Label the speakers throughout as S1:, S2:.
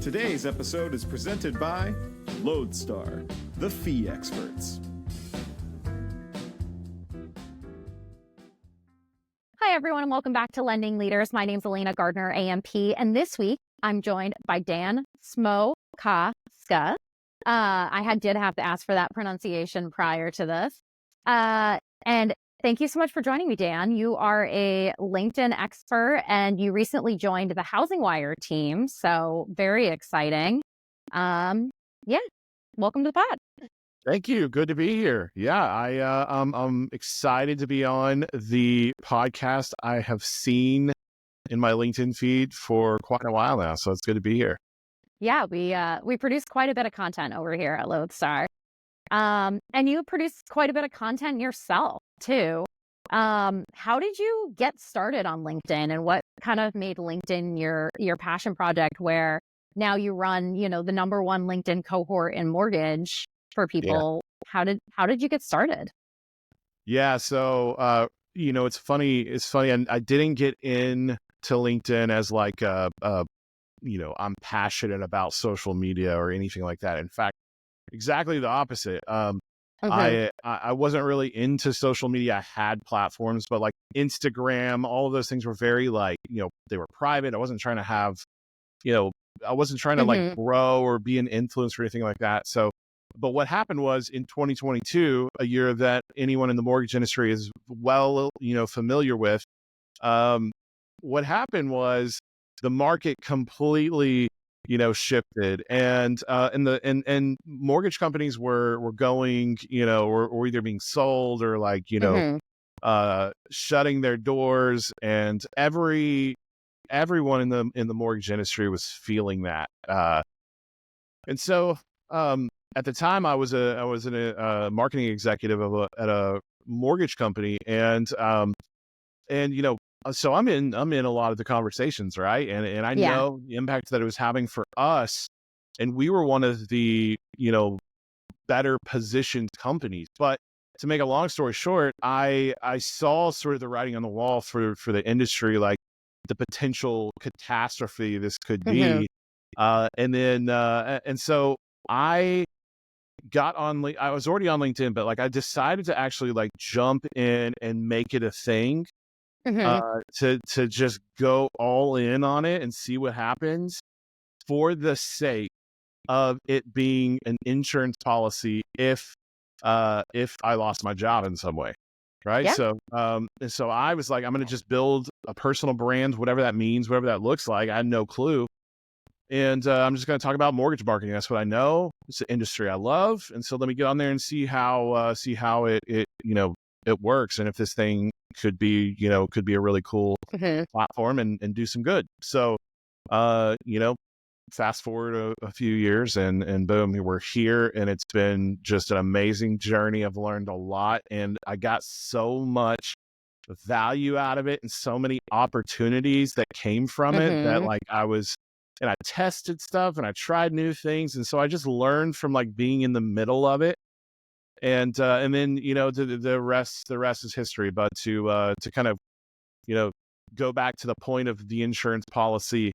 S1: Today's episode is presented by Lodestar, the fee experts.
S2: Hi, everyone, and welcome back to Lending Leaders. My name's Alayna Gardner, AMP, and this week I'm joined by Dan Smokoska. I did have to ask for that pronunciation prior to this. And thank you so much for joining me, Dan. You are a LinkedIn expert, and you recently joined the HousingWire team, so very exciting. Welcome to the pod.
S3: Thank you. Good to be here. Yeah, I'm excited to be on the podcast. I have seen in my LinkedIn feed for quite a while now, so it's good to be here.
S2: Yeah, we produce quite a bit of content over here at Lodestar. And you produce quite a bit of content yourself too. How did you get started on LinkedIn, and what kind of made LinkedIn your passion project, where now you run, the #1 LinkedIn cohort in mortgage for people? Yeah. How did you get started?
S3: Yeah. So, it's funny. And I didn't get into LinkedIn as like, I'm passionate about social media or anything like that. In fact, exactly the opposite. I wasn't really into social media. I had platforms, but like Instagram, all of those things were very like, they were private. I wasn't trying to have, I wasn't trying to like grow or be an influencer or anything like that. So, but what happened was in 2022, a year that anyone in the mortgage industry is well, familiar with, what happened was the market completely, shifted, and mortgage companies were going, or either being sold or like, shutting their doors, and everyone in the mortgage industry was feeling that. And so, at the time, I was a marketing executive at a mortgage company, and so I'm in a lot of the conversations, right? And I know the impact that it was having for us, and we were one of the better positioned companies. But to make a long story short, I saw sort of the writing on the wall for the industry, like the potential catastrophe this could be, and so I got on. I was already on LinkedIn, but like I decided to actually like jump in and make it a thing. To just go all in on it and see what happens, for the sake of it being an insurance policy if I lost my job in some way, right?
S2: Yeah.
S3: And so I was like, I'm going to just build a personal brand, whatever that means, whatever that looks like. I had no clue, and I'm just going to talk about mortgage marketing. That's what I know. It's an industry I love, and so let me get on there and see how it works, and if this thing could be a really cool platform and do some good. So, fast forward a few years, and boom, we're here, and it's been just an amazing journey. I've learned a lot, and I got so much value out of it, and so many opportunities that came from it, that like I tested stuff, and I tried new things, and so I just learned from like being in the middle of it. And then, the rest is history. But to kind of, go back to the point of the insurance policy,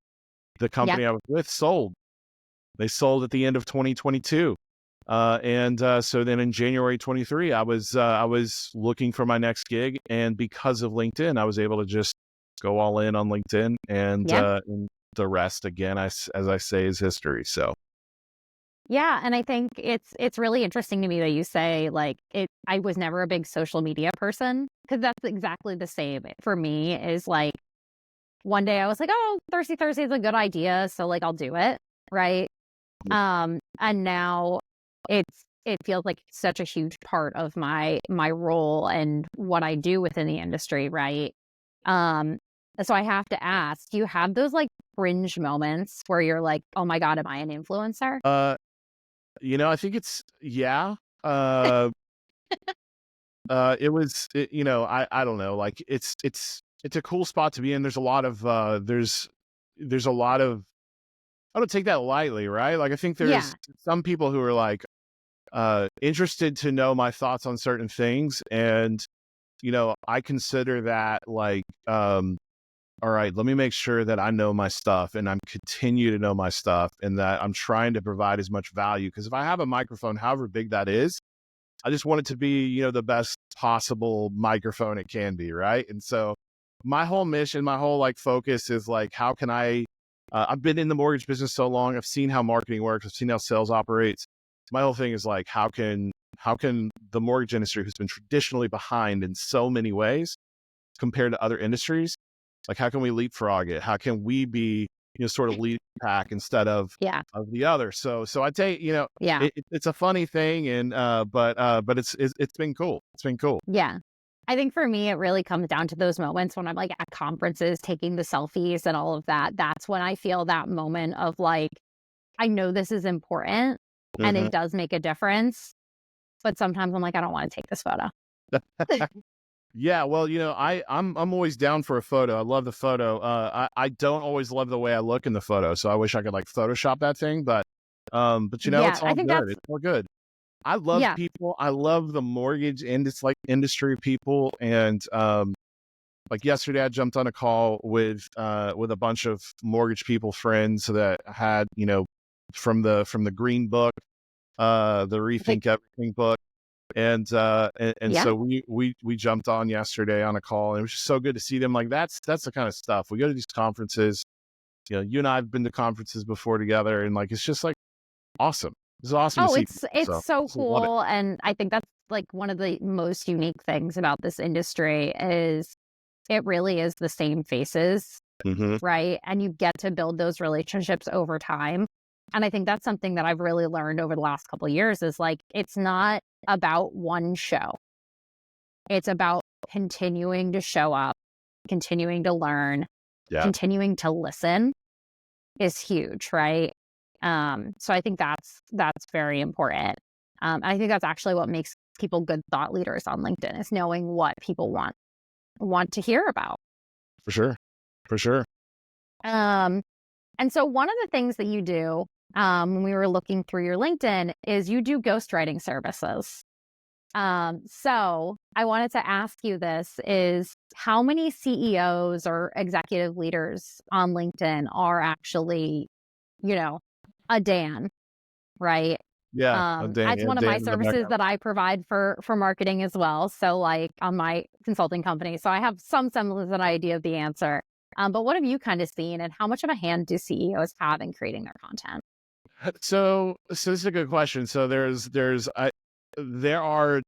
S3: the company I was with sold. They sold at the end of 2022. So then in January 23, I was looking for my next gig. And because of LinkedIn, I was able to just go all in on LinkedIn, and the rest, again, as I say, is history. So.
S2: Yeah, and I think it's really interesting to me that you say like I was never a big social media person, because that's exactly the same for me. Is like one day I was like, oh, Thirsty Thursday is a good idea, so like I'll do it, right? And now it feels like such a huge part of my role and what I do within the industry, right? So I have to ask, do you have those like fringe moments where you're like, oh my God, am I an influencer?
S3: I think it's, it was, I don't know, like it's a cool spot to be in. There's a lot of, there's a lot of, I don't take that lightly, right? Like I think there's some people who are like, interested to know my thoughts on certain things. And, I consider that like, all right, let me make sure that I know my stuff and I'm continue to know my stuff and that I'm trying to provide as much value. Because if I have a microphone, however big that is, I just want it to be, the best possible microphone it can be, right? And so my whole mission, my whole focus is how can I've been in the mortgage business so long, I've seen how marketing works, I've seen how sales operates. My whole thing is how can the mortgage industry, who's been traditionally behind in so many ways compared to other industries, how can we leapfrog it? How can we be, sort of lead pack instead of the other? So I tell you, it's a funny thing, and but it's been cool. It's been cool.
S2: Yeah. I think for me, it really comes down to those moments when I'm at conferences, taking the selfies and all of that. That's when I feel that moment of I know this is important and it does make a difference. But sometimes I'm I don't want to take this photo.
S3: Yeah, well, I'm always down for a photo. I love the photo. I don't always love the way I look in the photo, so I wish I could Photoshop that thing. But it's all good. It's all good. I love people. I love the mortgage industry people, and yesterday I jumped on a call with a bunch of mortgage people friends that had from the Green Book, the Rethink Everything book. And so we jumped on yesterday on a call, and it was just so good to see them. That's the kind of stuff. We go to these conferences, you and I have been to conferences before together, and it's just awesome. It's awesome to see.
S2: It's so cool. And I think that's one of the most unique things about this industry is it really is the same faces, right? And you get to build those relationships over time. And I think that's something that I've really learned over the last couple of years is it's not about one show. It's about continuing to show up, continuing to learn, continuing to listen is huge, right? So I think that's very important. I think that's actually what makes people good thought leaders on LinkedIn is knowing what people want to hear about.
S3: For sure.
S2: And so one of the things that you do when we were looking through your LinkedIn is you do ghostwriting services. So I wanted to ask you this is how many CEOs or executive leaders on LinkedIn are actually, a Dan, right?
S3: Yeah.
S2: It's one of my services that I provide for marketing as well. So on my consulting company. So I have some semblance of an idea of the answer. But what have you kind of seen and how much of a hand do CEOs have in creating their content?
S3: So this is a good question. So there are,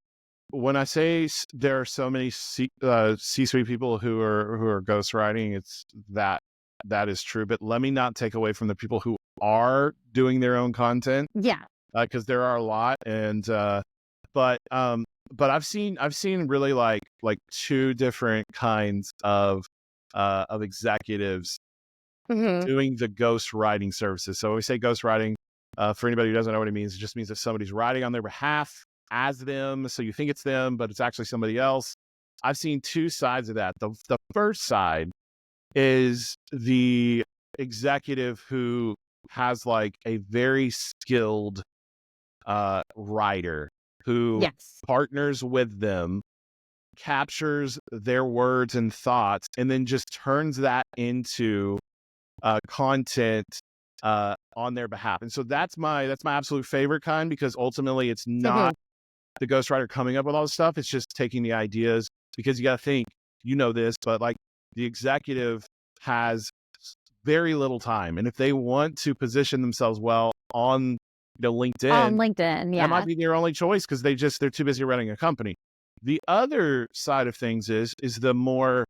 S3: when I say there are so many C-suite people who are ghostwriting, it's that is true. But let me not take away from the people who are doing their own content.
S2: Yeah.
S3: Because there are a lot, and but I've seen really two different kinds of executives doing the ghost writing services. So when we say ghost writing, for anybody who doesn't know what it means, it just means that somebody's writing on their behalf as them. So you think it's them, but it's actually somebody else. I've seen two sides of that. The first side is the executive who has a very skilled writer who partners with them, captures their words and thoughts, and then just turns that into content on their behalf. And so that's my absolute favorite kind, because ultimately it's not the ghostwriter coming up with all the stuff. It's just taking the ideas, because you got to think, this, but the executive has very little time. And if they want to position themselves well on LinkedIn, that might be their only choice, because they're too busy running a company. The other side of things is the more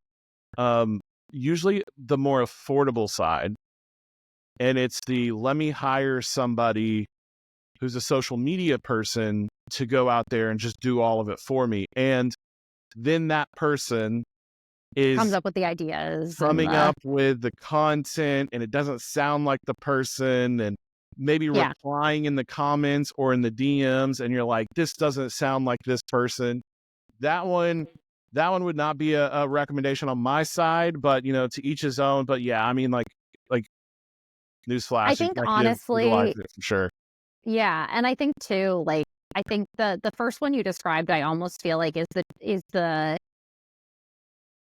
S3: usually the more affordable side, and it's let me hire somebody who's a social media person to go out there and just do all of it for me, and then that person
S2: comes up with the ideas,
S3: up with the content, and it doesn't sound like the person, and maybe replying in the comments or in the DMs, and you're like, this doesn't sound like this person. That one would not be a recommendation on my side, but to each his own. But yeah, I mean, newsflash,
S2: I think honestly,
S3: for sure.
S2: Yeah, and I think too, I think the first one you described, I almost feel is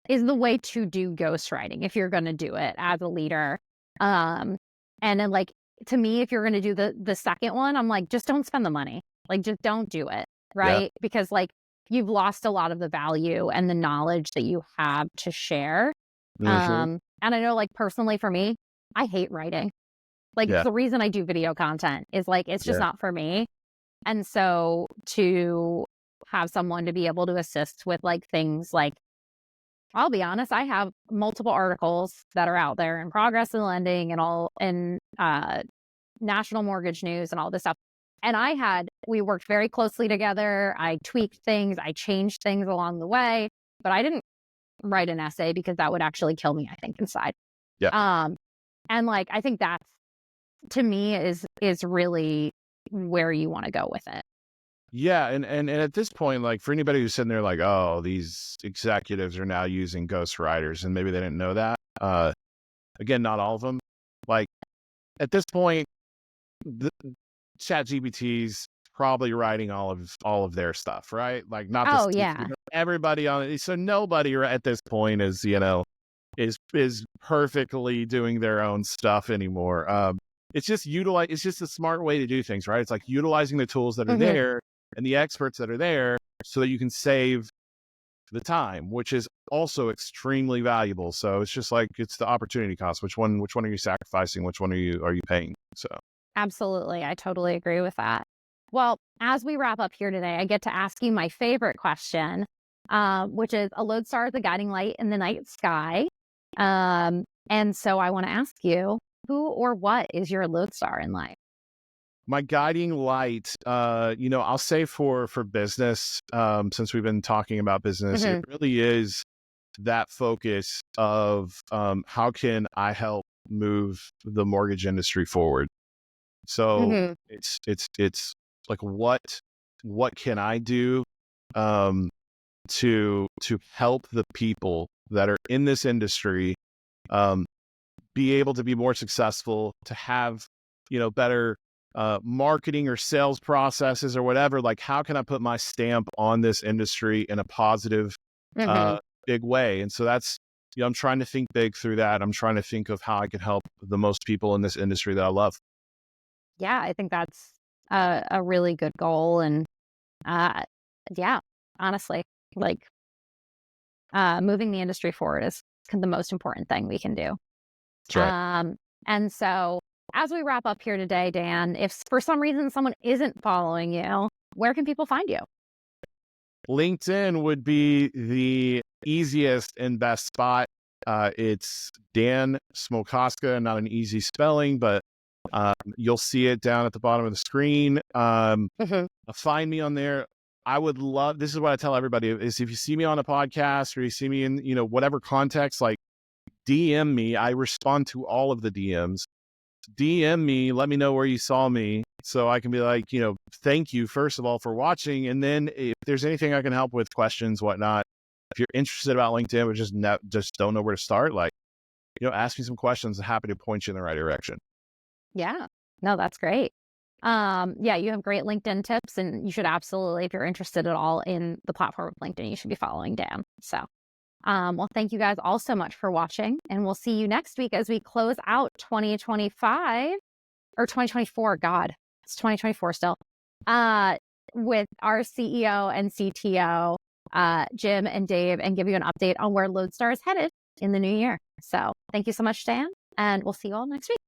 S2: is the way to do ghostwriting if you're going to do it as a leader. And then like, to me, if you're going to do the second one, I'm like, just don't spend the money. Like, just don't do it. Right. Because like you've lost a lot of the value and the knowledge that you have to share. And I know like personally for me, I hate writing. Like the reason I do video content is like, it's just not for me. And so to have someone to be able to assist with like things like, I'll be honest, I have multiple articles that are out there in Progress and Lending and all in National Mortgage News and all this stuff. And we worked very closely together. I tweaked things, I changed things along the way, but I didn't write an essay because that would actually kill me, I think, inside. And like, I think that's, to me, is really where you want to go with it.
S3: Yeah. And at this point, like for anybody who's sitting there like, oh, these executives are now using ghostwriters and maybe they didn't know that. Again, not all of them. Like at this point, the ChatGPT's probably writing all of their stuff, right? Like not everybody on it. So nobody at this point is, is perfectly doing their own stuff anymore. It's just it's just a smart way to do things, right? It's like utilizing the tools that are there and the experts that are there so that you can save the time, which is also extremely valuable. So it's just like, it's the opportunity cost. Which one are you sacrificing? Which one are you paying? So
S2: absolutely. I totally agree with that. Well, as we wrap up here today, I get to ask you my favorite question, which is a lodestar is a guiding light in the night sky. And so I want to ask you, who or what is your lodestar in life?
S3: My guiding light, I'll say for business, since we've been talking about business, it really is that focus of how can I help move the mortgage industry forward. So it's like what can I do to help the people that are in this industry be able to be more successful, to have better marketing or sales processes or whatever. Like, how can I put my stamp on this industry in a positive big way? And so that's, I'm trying to think big through that. I'm trying to think of how I can help the most people in this industry that I love.
S2: Yeah, I think that's a really good goal. And honestly, like moving the industry forward is the most important thing we can do.
S3: That's right.
S2: And so as we wrap up here today, Dan, if for some reason someone isn't following you, where can people find you?
S3: LinkedIn would be the easiest and best spot. It's Dan Smokoska, not an easy spelling, but you'll see it down at the bottom of the screen. Find me on there. I would love, this is what I tell everybody, is if you see me on a podcast or you see me in, whatever context, like DM me. I respond to all of the DMs. DM me, let me know where you saw me so I can be like, thank you, first of all, for watching. And then if there's anything I can help with, questions, whatnot, if you're interested about LinkedIn, but just don't know where to start, like, ask me some questions. I'm happy to point you in the right direction. Yeah.
S2: No, that's great. You have great LinkedIn tips, and you should absolutely, if you're interested at all in the platform of LinkedIn, you should be following Dan. So, well, thank you guys all so much for watching, and we'll see you next week as we close out 2025 or 2024. God, it's 2024 still. With our CEO and CTO, Jim and Dave, and give you an update on where Lodestar is headed in the new year. So, thank you so much, Dan, and we'll see you all next week.